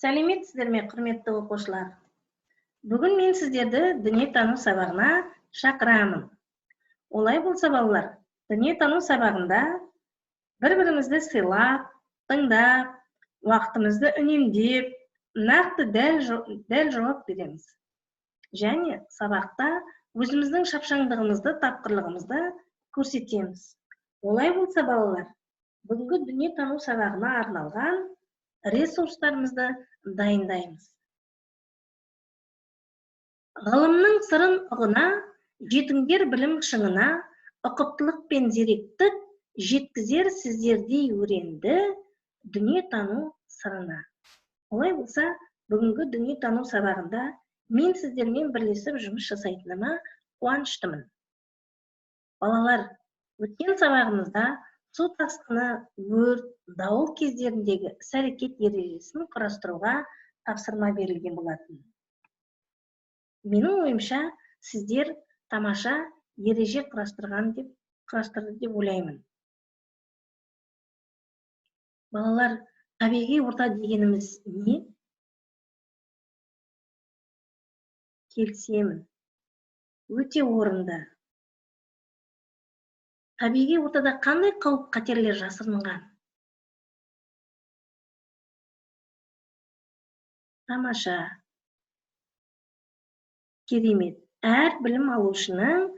Сәлеметсіздер ме, құрметті оқушылар? Бүгін мен сіздерді дүниетану сабағына шақырамын. Олай болса, балалар, дүниетану сабағында бір-бірімізді сыйлап, тыңдап, уақытымызды үнемдеп, нақты дәл жауап береміз. Және сабақта өзіміздің шапшаңдығымызды, тапқырлығымызды көрсетеміз. Олай болса, балалар, бүгінгі дүниетану сабағына арналған ресурстарымызды дайындаймыз. Ғылымның сырын ұғына, жетіңдер білім шыңына, ұқыптылық пен зеректік жеткізер сіздердей өренді дүниетану сырына. Олай болса, бүгінгі дүниетану сабағында мен сіздермен бірлесіп жұмыс жасайтыныма қуаныштымын. Балалар, өткен сабағымызда су тасқыны, өрт, дауыл кездеріндегі іс-әрекет ережесін құрастыруға тапсырма берілген болатын. Менің ойымша, сіздер тамаша ереже құрастырды деп ойлаймын. Балалар, табиғи орта дегеніміз не? Келісемін. Өте орынды. Табиғи ортада қандай қауіп қатерлер жасырынған? Тамаша. Керемет. Әр білім алушының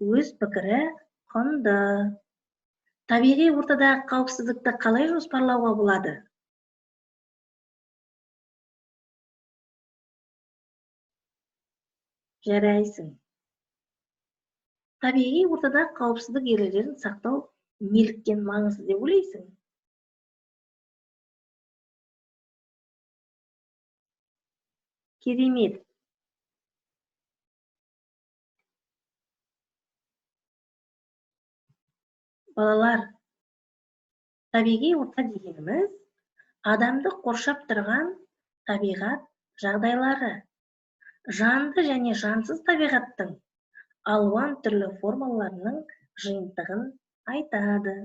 өз пікірі құнды. Табиғи ортада қауіпсіздікті қалай жоспарлауға болады? Жарайсың. Табиғи ортада қауіпсіздік ережелерін сақтау неліктен маңызды деп ойлайсың? Керемет. Балалар, табиғи орта дегеніміз адамды қоршап тұрған табиғат жағдайлары, жанды және жансыз табиғаттың алуан түрлі формаларының жиынтығын айтады.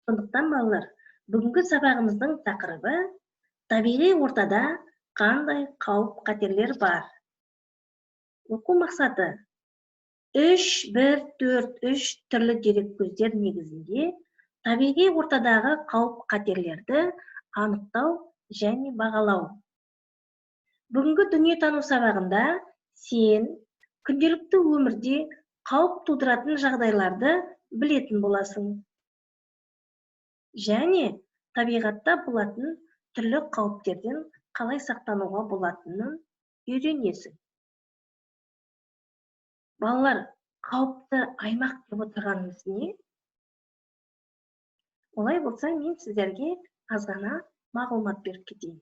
Сондықтан, балалар, бүгінгі сабағымыздың тақырыбы табиғи ортада қандай қауіп қатерлер бар. Оқу мақсаты 3-1-4-3 түрлі дереккөздер негізінде табиғи ортадағы қауіп қатерлерді анықтау және бағалау. Бүгінгі дүниетану сабағында сен күнделікті өмірде қауіп тудыратын жағдайларды білетін боласың. Және табиғатта болатын түрлі қауіптерден қалай сақтануға болатынын үйренесің. Балалар, қауіпті аймақ деп отырғанымыз не? Олай болса, мен сіздерге аз ғана мағлұмат беріп кетейін.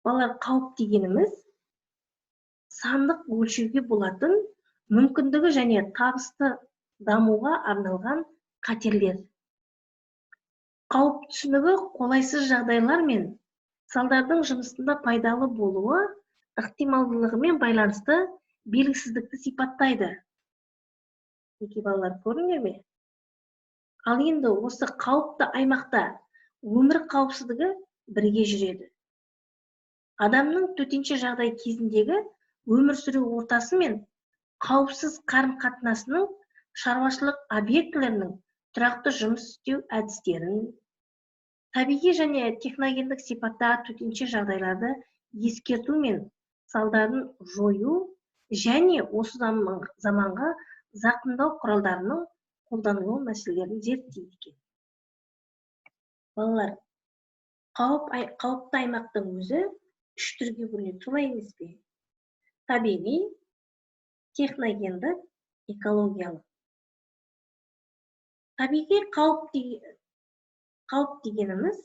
Балалар, қауіп дегеніміз сандық өлшеуге болатын мүмкіндігі және табысты дамуға арналған қатерлер. Қауіп түсінігі қолайсыз жағдайлар мен салдардың жұмысында пайдалы болуы ықтималдылығымен байланысты белгісіздікті сипаттайды. Неке балалар, көрдіңдер ме? Ал енді осы қауіпті аймақта өмір қауіпсіздігі бірге жүреді. Адамның төтенше жағдай кезіндегі өмір сүру ортасы мен қауіпсіз қарым-қатынасының шаруашылық объектілерінің тұрақты жұмыс істеу әдістерін, табиғи және техногендік сипаттағы төтенше жағдайларды ескерту мен салдарын жою және осы заманға зақымдау құралдарының қолданылу мәселелерін зерттейді екен. Балалар, қауіпті аймақтың өзі 3 түрге бөлінеді, солай емес пе? Табиғи, техногендік, экологиялық. Табиғи қауіп дегеніміз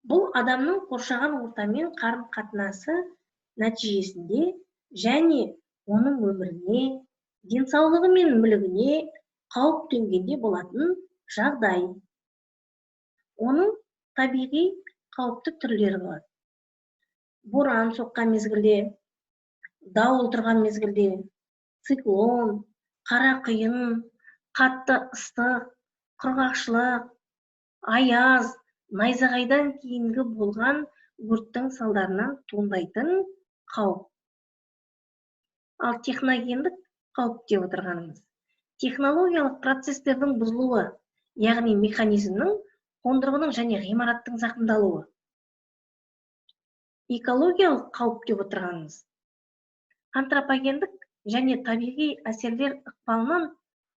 бұл адамның қоршаған ортамен қарым-қатынасы нәтижесінде және оның өміріне, денсаулығы мен мүлігіне қауіп төнгенде болатын жағдай. Оның табиғи қауіпті түрлері бар. Боран соққан мезгілде, дауыл тұрған мезгілде, циклон, қара құйын, қатты ыстық, құрғақшылық, аяз, найзағайдан кейінгі болған өрттің салдарынан туындайтын қауіп. Ал техногендік қауіп деп отырғанымыз технологиялық процестердің бұзылуы, яғни механизмнің, қондырғының және ғимараттың зақымдалуы. Экологиялық қауіп деп отырғанымыз антропогендік және табиғи әсерлер ықпалынан,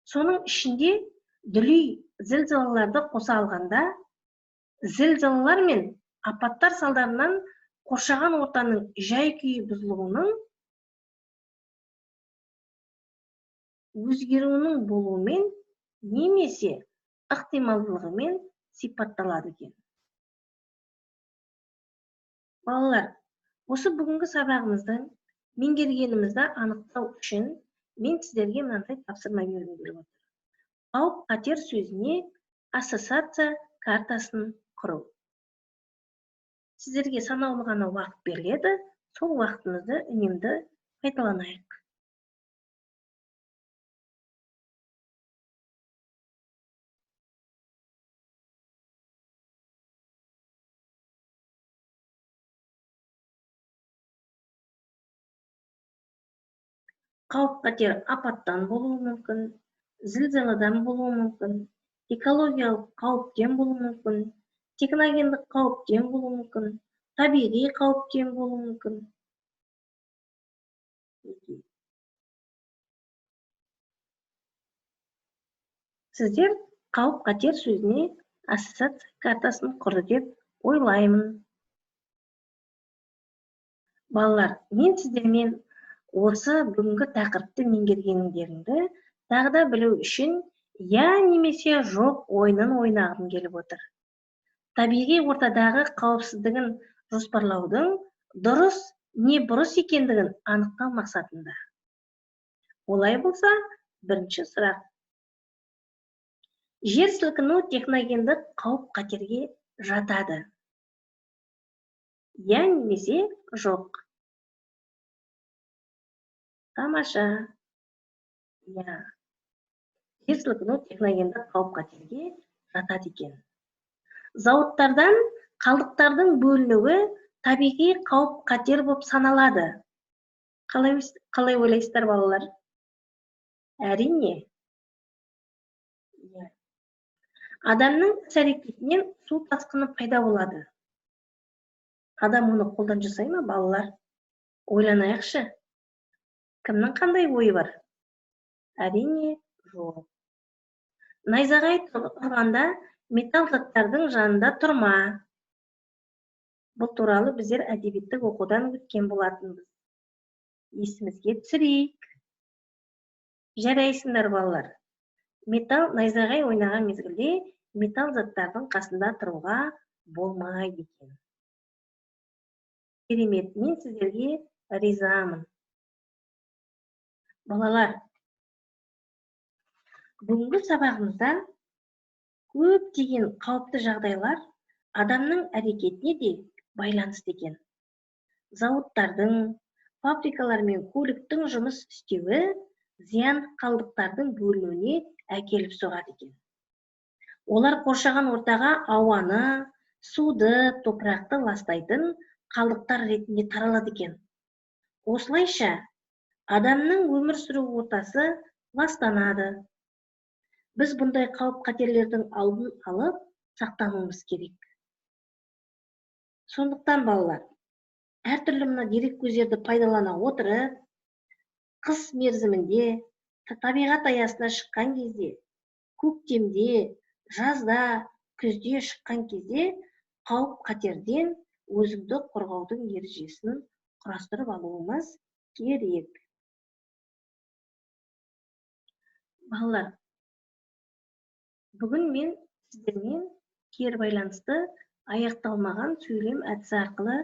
соның ішінде дүлей зілзалаларды қоса алғанда, зілзалалар мен апаттар салдарынан қоршаған ортаның жай-күйі бұзылуының, өзгеруінің болуымен немесе ықтималдылығымен сипатталады екен. Балалар, осы бүгінгі сабағымызды меңгергенімізді анықтау үшін мен сіздерге мынандай тапсырма бергім келіп отыр. Қауіп-қатер сөзіне ассоциация картасын құру. Сіздерге санаулы ғана уақыт беріледі, сол уақытымызды үнемді пайдаланайық. Қауіп-қатер апаттан болуы мүмкін, зілзаладан болуы мүмкін, экологиялық қауіптен болуы мүмкін, техногендік қауіптен болуы мүмкін, табиғи қауіптен болуы мүмкін. Сіздер қауіп-қатер сөзіне ассоциация картасын құрды деп ойлаймын. Балалар, мен сіздермен осы бүгінгі тақырыпты меңгергендеріңді тағы да білу үшін я немесе жоқ ойынын ойнағым келіп отыр. Табиғи ортадағы қауіпсіздігін жоспарлаудың дұрыс не бұрыс екендігін анықтау мақсатында. Олай болса, бірінші сұрақ. Жер сілкіну техногендік қауіп-қатерге жатады. Я немесе жоқ. Тамаша. Я. Жер сілкіну техногендік қауіп-қатерге жатады екен. Зауыттардан қалдықтардың бөлінуі табиғи қауіп-қатер болып саналады. Қалай ойлайсыздар, балалар? Әрине. Адамның іс-әрекетінен су тасқыны пайда болады. Адам оны қолдан жасай ма, балалар? Ойланайықшы. Кімнің қандай ойы бар? Әрине, жоқ. Найзағай тұрғанда металл заттардың жанында тұрма. Бұл туралы біздер әдебиеттік оқудан өткен болатынбыз. Есімізге түсірейік. Жарайсыңдар, балалар. Металл найзағай ойнаған мезгілде металл заттардың қасында тұруға болмайды екен. Керемет, мен сіздерге ризамын. Балалар, бүгінгі сабағымызда көптеген қауіпті жағдайлар адамның әрекетіне де байланысты екен. Зауыттардың, фабрикалар мен көліктің жұмыс істеуі зиян қалдықтардың бөлінуіне әкеліп соғады екен. Олар қоршаған ортаға ауаны, суды, топырақты ластайтын қалдықтар ретінде таралады екен. Осылайша адамның өмір сүру ортасы ластанады. Біз бұндай қауіп-қатерлердің алдын алып сақтануымыз керек. Сондықтан, балалар, әртүрлі мына дереккөздерді пайдалана отырып, қыс мерзімінде, табиғат аясына шыққан кезде, көктемде, жазда, күзде шыққан кезде қауіп-қатерден өзіңді қорғаудың ережесін құрастырып алуымыз керек. Балалар, бүгін мен сіздермен кері байланысты аяқталмаған сөйлем әдісі арқылы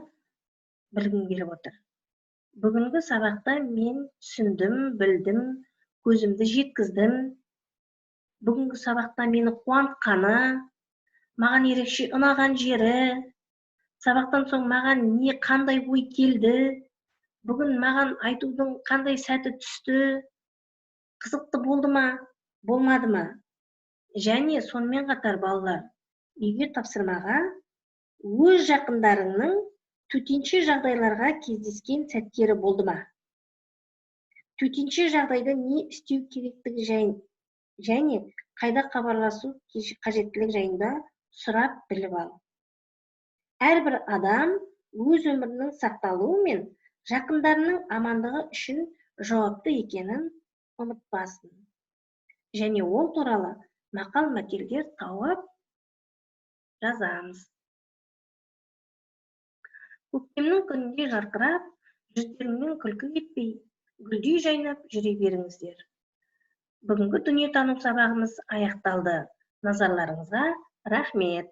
білгім келіп отыр. Бүгінгі сабақта мен түсіндім, білдім, көзімді жеткіздім. Бүгінгі сабақта мені қуантқаны, маған ерекше ұнаған жері, сабақтан соң маған не қандай ой келді, бүгін маған айтудың қандай сәті түсті, қызықты болды ма, болмады ма? Және сонымен қатар балалар, үйге тапсырмаға өз жақындарыңның төтенше жағдайларға кездескен сәттері болды ма? Төтенше жағдайда не істеу керектігі және қайда хабарласу қажеттілігі жайында сұрап біліп ал. Әрбір адам өз өмірінің сақталуы мен жақындарының амандығы үшін жауапты екенін ұмытпасын. Және ол туралы мақал-мәтелдер тауып жазамыз. Көктемнің күнінде жарқырап, жүздеріңнен күлкі кетпей, гүлдей жайнап жүре беріңіздер. Бүгінгі дүниетану сабағымыз аяқталды. Назарларыңызға рахмет.